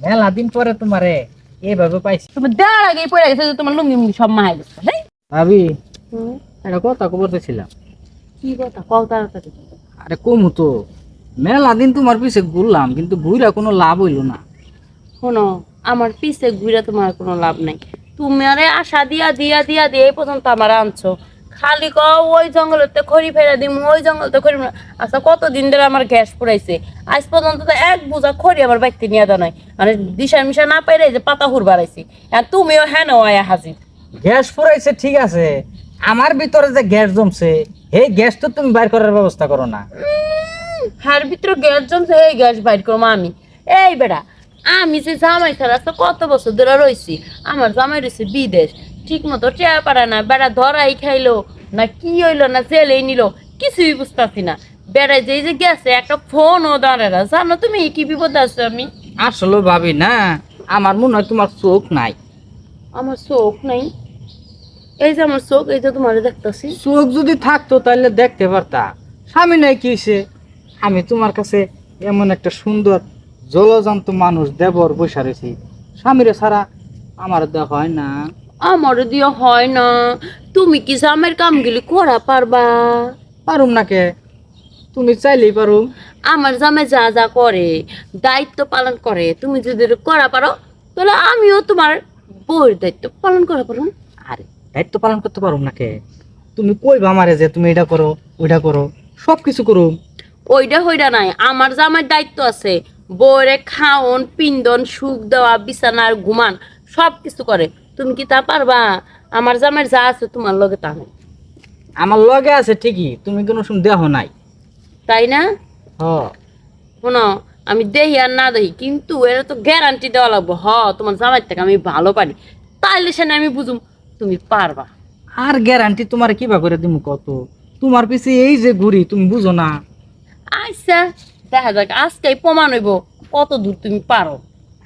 মেলা দিন পরে তোমারে এভাবে পাইছি। তুমি দেওয়ার আগেই পড়ে গেছে যে তোমার লুঙ্গি মুঙ্গি সব মাহাই গেছে। ভাবি একটা কথা বলতেছিলাম। কি কথা কও তাড়াতাড়ি। আরে কমু তো, মেলা দিন তোমার পিছে ঘুরলাম কিন্তু ঘুরা কোনো লাভ হইল না। শোনো, আমার পিছে ঘুরে তোমার কোনো লাভ নাই। তুমি আরে আশা দিয়া দিয়া দিয়া দিয়ে এই পর্যন্ত আমার আনছো। খালি ক ওই জঙ্গলতে খড়ি ফেরা দিম, ওই জঙ্গলতে খড়ি। আচ্ছা কতদিন ধরে আমার গ্যাস পুরাইছে, আজ পর্যন্ত তো এক বোঝা খড়ি আমার বাইতে নিয়ে দেওয়া নাই। মানে দিশা মিশা না পাইরে যে পাতা হুর বাড়াইছি, আর তুমিও হ্যাঁ আয়া হাজির। গ্যাস ফুরাইছে ঠিক আছে, আমার ভিতরে যে গ্যাস জমছে এই গ্যাস তো তুমি বাইর করার ব্যবস্থা করো না। হার ভিতরে গ্যাস জমছে, এই গ্যাস বাইর করবো আমি? এই বেড়া, আমি যে জামাই ছাড়া তো কত বছর ধরে রয়েছি, আমার জামাই রয়েছে বিদেশ, ঠিক মতো টেয়া পারে না। বেড়া ধরাই খাইলো না কি হইলো না জেলেই নিল, কিছুই বুঝতেছি না। বেড়াই যে এই যে গেছে একটা ফোনও দাঁড়ায় না, জানো তুমি কি বিপদ আছে আমি? আসলে ভাবি না, আমার মনে হয় তোমার চোখ নাই। আমার চোখ নাই? এই যে আমার চোখ, এই যে তোমার দেখতেছি। চোখ যদি থাকতো তাহলে দেখতে পারতা। স্বামী নাই কি হয়েছে, আমি তোমার কাছে এমন একটা সুন্দর জলজান্ত মানুষ দেবর বসে রয়েছি, স্বামীরে ছাড়া আমার দেওয়া হয় না। আমার দিয়ে হয় না? তুমি কি জামের কামগুলি করা পারবা? পারুম না কে, তুমি চাইলেই পারুম। আমার জামাই যা যা করে, দায়িত্ব পালন করে, তুমি যদি করা পারো তাহলে আমিও তোমার বউয়ের দায়িত্ব পালন করা পারো। আরে দায়িত্ব পালন করতে পারুম না কে, তুমি কইবা আমারে যে তুমি এটা করো ওইটা করো, সব কিছু করুম। ওইটা হইটা নাই, আমার জামাইয়ের দায়িত্ব আছে। বউরে খাওন পিন্দন সুখ দেওয়া বিছানার ঘুমান সব কিছু করে। তুমি কি তা পারবা? আমার জামাইয়ের যা আছে তোমার লগে তা নেই, আমার লগে আছে ঠিকই, তুমি কোনো সময় দেহ নাই। তাই না? হ, শোনো, আমি দেখি আর না দেখি, কিন্তু এর তো গ্যারান্টি দেওয়া লাগবো তোমার জামাইয়ের থেকে আমি ভালো পারি, তাইলে সে আমি বুঝুম তুমি পারবা। আর গ্যারান্টি তোমার কিবা করে দিমু কত, তোমার পিছে এই যে ঘুরি তুমি বুঝো না। আচ্ছা দেখা যাক, আজকেই প্রমাণ হইব কত দূর তুমি পারো।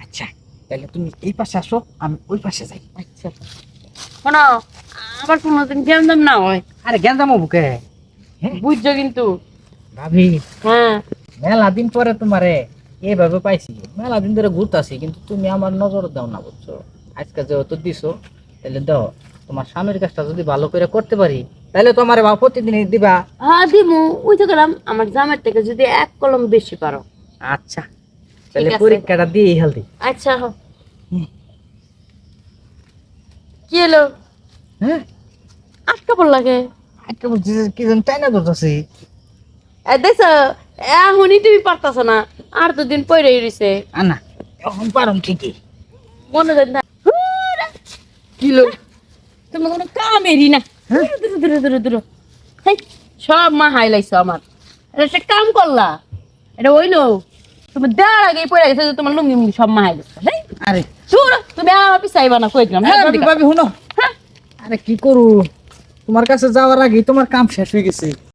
আচ্ছা তাহলে তুমি এই পাশে আসো, আমি ওই পাশে যাই। আচ্ছা শোনো, আবার কোনোদিন জ্ঞান দাম না হয়, আরে জ্ঞান জামো বুকে। বুঝছো কিন্তু? ভাবি হ্যাঁ, মেলা দিন পরে তোমারে এভাবে পাইছি, মেলা দিন ধরে ঘুরতাছি কিন্তু তুমি আমার নজর দাও না, বুঝছো? আজকে যেহেতু দিছো তাহলে দাও, তোমার স্বামীর কাজটা যদি ভালো করে করতে পারি তাহলে তোমার প্রতিদিনই দিবা। হ্যাঁ দিমু, বুঝতে গেলাম। আমার জামের থেকে যদি এক কলম বেশি পারো। আচ্ছা তাহলে ঠিক আছে। পরীক্ষাটা দিয়ে হেলদি। আচ্ছা কি এলো? হ্যাঁ আটকা পড় লাগে। একটা বলছি যে কি যেন চাইনা ধরতেছি। দেখছো, এখনই তুমি পারতাছো না, আর দুদিন পরে রইছে। আনা এখন পারুম ঠিকই। মনে হয় না কি লোক? তুমি কোনো কামেরই না। দূর দূর দূর দূর, হেই, সব মা হাইলাইছো আমার। এটা একটা কাম করলা, এটা হইলো? তুমি দেওয়ার আগেই পড়ে গেছে যে তোমার লুঙ্গি মুঙ্গি সব মা হাইলাইছো। আরে শুনো, তুমি আমার পিছাইবা না, কই দিলাম। ভাবি ভাবি শুনো, আরে কি করু, তোমার কাছে যাওয়ার আগে তোমার কাম শেষ হয়ে গেছে।